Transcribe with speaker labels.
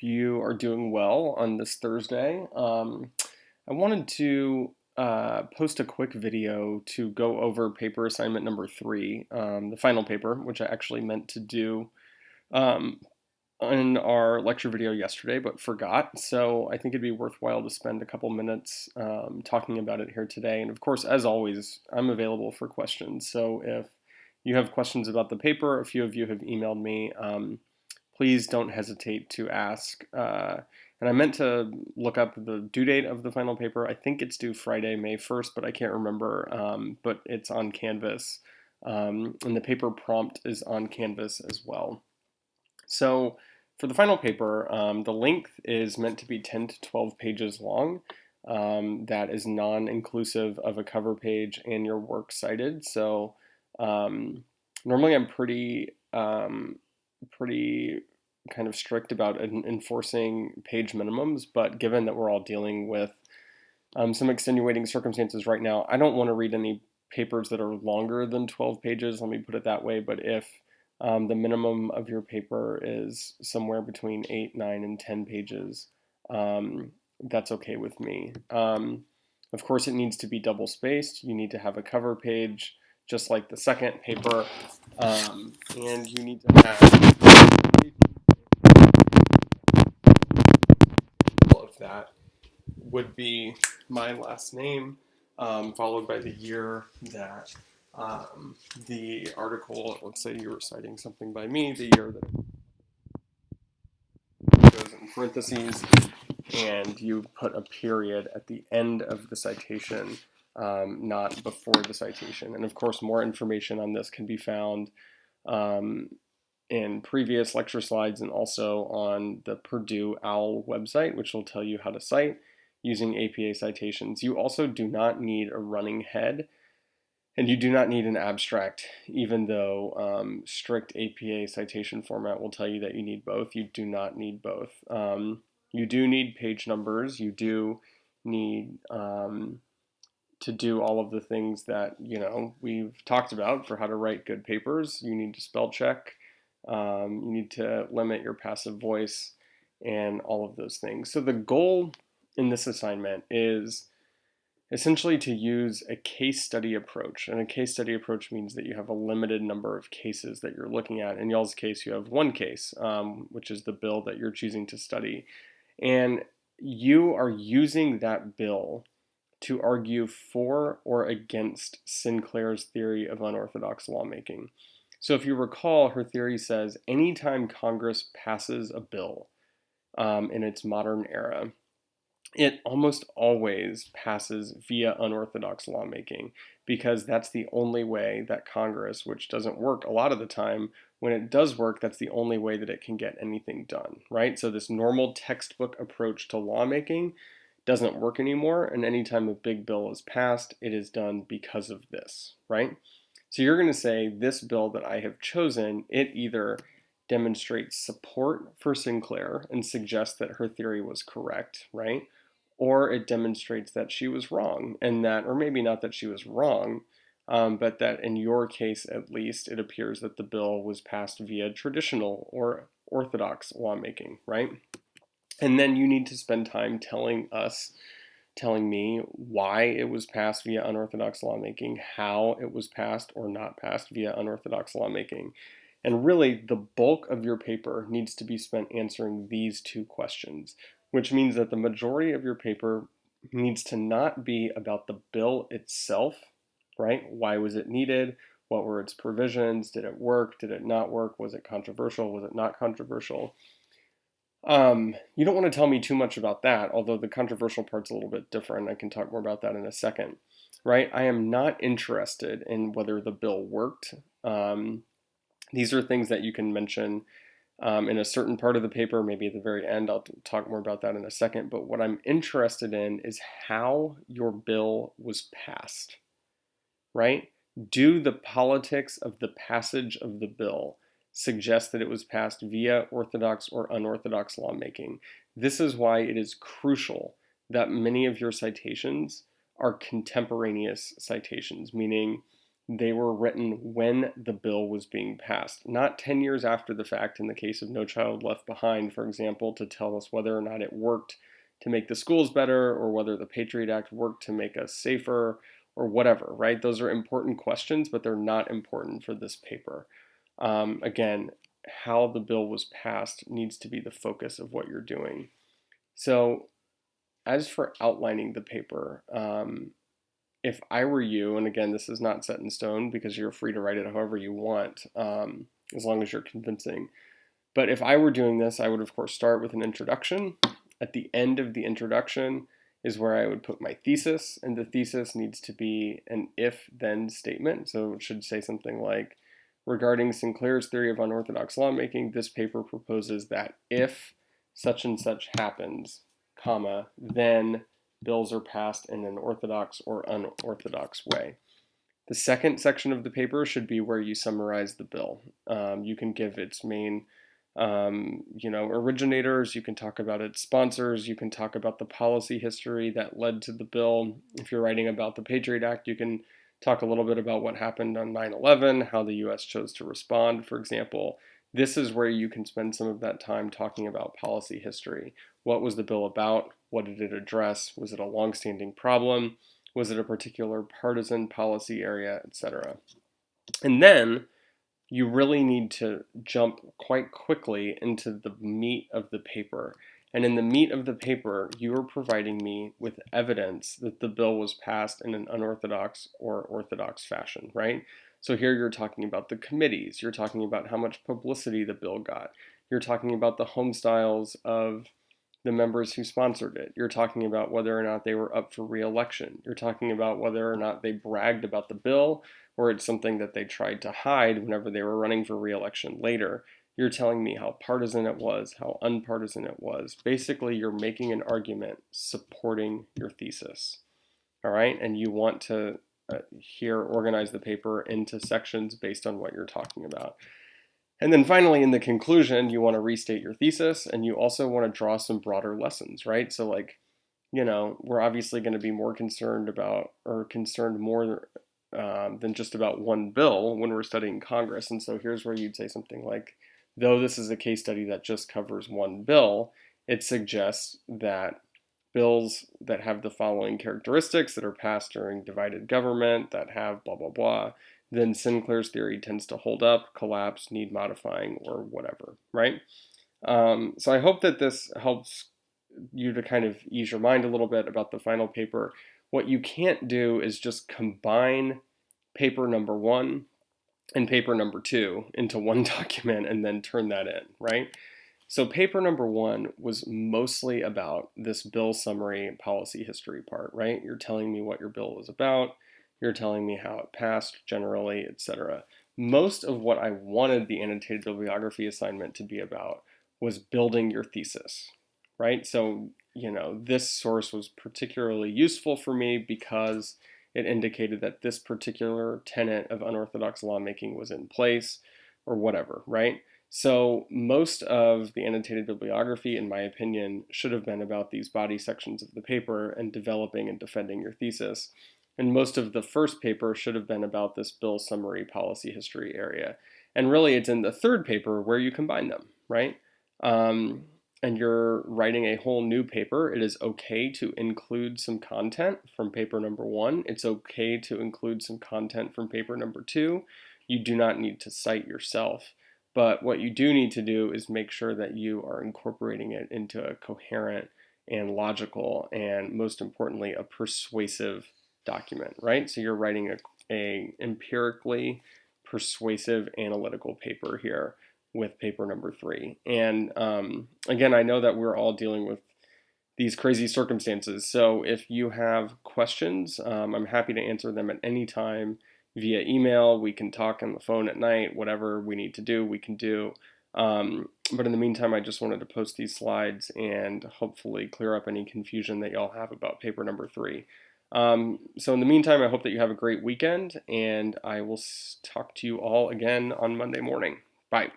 Speaker 1: you are doing well on this Thursday. I wanted to post a quick video to go over paper assignment number three, the final paper, which I actually meant to do um, in our lecture video yesterday, but forgot. So I think it'd be worthwhile to spend a couple minutes talking about it here today. And of course, as always, I'm available for questions. So if you have questions about the paper, a few of you have emailed me. Please don't hesitate to ask. And I meant to look up the due date of the final paper. I think it's due Friday, May 1st, but I can't remember. But it's on Canvas. And the paper prompt is on Canvas as well. So for the final paper, the length is meant to be 10 to 12 pages long. That is non-inclusive of a cover page and your works cited. So normally I'm pretty kind of strict about enforcing page minimums, but given that we're all dealing with some extenuating circumstances right now, I don't want to read any papers that are longer than 12 pages, let me put it that way. But if the minimum of your paper is somewhere between 8, 9, and 10 pages, that's okay with me. Of course, it needs to be double spaced. You need to have a cover page, just like the second paper, and you need to have of that would be my last name, followed by the year that the article, let's say you were citing something by me, the year that it goes in parentheses, and you put a period at the end of the citation, not before the citation. And of course, more information on this can be found in previous lecture slides and also on the Purdue OWL website, which will tell you how to cite using APA citations. You also do not need a running head, and you do not need an abstract, even though strict APA citation format will tell you that you need both. You do not need both. You do need page numbers. You do need to do all of the things that we've talked about for how to write good papers. You need to spell check. You need to limit your passive voice and all of those things. So the goal in this assignment is essentially to use a case study approach. And a case study approach means that you have a limited number of cases that you're looking at. In y'all's case, you have one case, which is the bill that you're choosing to study. And you are using that bill to argue for or against Sinclair's theory of unorthodox lawmaking. So if you recall, her theory says anytime Congress passes a bill in its modern era, it almost always passes via unorthodox lawmaking, because that's the only way that Congress, which doesn't work a lot of the time, when it does work, that's the only way that it can get anything done, right? So this normal textbook approach to lawmaking doesn't work anymore, and anytime a big bill is passed, it is done because of this, right? So you're going to say this bill that I have chosen, it either demonstrates support for Sinclair and suggests that her theory was correct, right? Or it demonstrates that she was wrong, and that, or maybe not that she was wrong, but that in your case at least, it appears that the bill was passed via traditional or orthodox lawmaking, right? And then you need to spend time telling me why it was passed via unorthodox lawmaking, how it was passed or not passed via unorthodox lawmaking. And really, the bulk of your paper needs to be spent answering these two questions, which means that the majority of your paper needs to not be about the bill itself, right? Why was it needed? What were its provisions? Did it work? Did it not work? Was it controversial? Was it not controversial? You don't want to tell me too much about that, although the controversial part's a little bit different. I can talk more about that in a second, right? I am not interested in whether the bill worked. These are things that you can mention in a certain part of the paper, maybe at the very end. I'll talk more about that in a second. But what I'm interested in is how your bill was passed, right? Do the politics of the passage of the bill suggest that it was passed via orthodox or unorthodox lawmaking? This is why it is crucial that many of your citations are contemporaneous citations, meaning they were written when the bill was being passed, not 10 years after the fact in the case of No Child Left Behind, for example, to tell us whether or not it worked to make the schools better or whether the Patriot Act worked to make us safer or whatever, right? Those are important questions, but they're not important for this paper. Again, how the bill was passed needs to be the focus of what you're doing. So as for outlining the paper, if I were you, and again, this is not set in stone because you're free to write it however you want, as long as you're convincing. But if I were doing this, I would, of course, start with an introduction. At the end of the introduction is where I would put my thesis, and the thesis needs to be an if-then statement. So it should say something like, regarding Sinclair's theory of unorthodox lawmaking, this paper proposes that if such and such happens, comma, then bills are passed in an orthodox or unorthodox way. The second section of the paper should be where you summarize the bill. You can give its main originators, you can talk about its sponsors, you can talk about the policy history that led to the bill. If you're writing about the Patriot Act, you can talk a little bit about what happened on 9/11, how the US chose to respond, for example. This is where you can spend some of that time talking about policy history. What was the bill about? What did it address? Was it a longstanding problem? Was it a particular partisan policy area, etc.? And then you really need to jump quite quickly into the meat of the paper. And in the meat of the paper, you are providing me with evidence that the bill was passed in an unorthodox or orthodox fashion, right? So here you're talking about the committees, you're talking about how much publicity the bill got, you're talking about the home styles of the members who sponsored it. You're talking about whether or not they were up for re-election. You're talking about whether or not they bragged about the bill or it's something that they tried to hide whenever they were running for re-election later. You're telling me how partisan it was, how unpartisan it was. Basically, you're making an argument supporting your thesis. All right, and you want to here organize the paper into sections based on what you're talking about. And then finally, in the conclusion, you want to restate your thesis, and you also want to draw some broader lessons, right? So we're obviously going to be more concerned about, or concerned more than just about one bill when we're studying Congress. And so here's where you'd say something like, though this is a case study that just covers one bill, it suggests that bills that have the following characteristics that are passed during divided government, that have blah, blah, blah, then Sinclair's theory tends to hold up, collapse, need modifying, or whatever, right? So I hope that this helps you to kind of ease your mind a little bit about the final paper. What you can't do is just combine paper number 1 and paper number 2 into one document and then turn that in, right? So paper number 1 was mostly about this bill summary policy history part, right? You're telling me what your bill is about, you're telling me how it passed generally, etc. Most of what I wanted the annotated bibliography assignment to be about was building your thesis, right? So, this source was particularly useful for me because it indicated that this particular tenet of unorthodox lawmaking was in place or whatever, right? So most of the annotated bibliography, in my opinion, should have been about these body sections of the paper and developing and defending your thesis. And most of the first paper should have been about this bill summary policy history area. And really, it's in the third paper where you combine them, right? And you're writing a whole new paper. It is okay to include some content from paper number 1. It's okay to include some content from paper number 2. You do not need to cite yourself. But what you do need to do is make sure that you are incorporating it into a coherent and logical and, most importantly, a persuasive document, right? So you're writing a empirically persuasive analytical paper here with paper number 3. And again, I know that we're all dealing with these crazy circumstances. So if you have questions, I'm happy to answer them at any time via email. We can talk on the phone at night, whatever we need to do, we can do. But in the meantime, I just wanted to post these slides and hopefully clear up any confusion that y'all have about paper number 3. So in the meantime, I hope that you have a great weekend, and I will talk to you all again on Monday morning. Bye.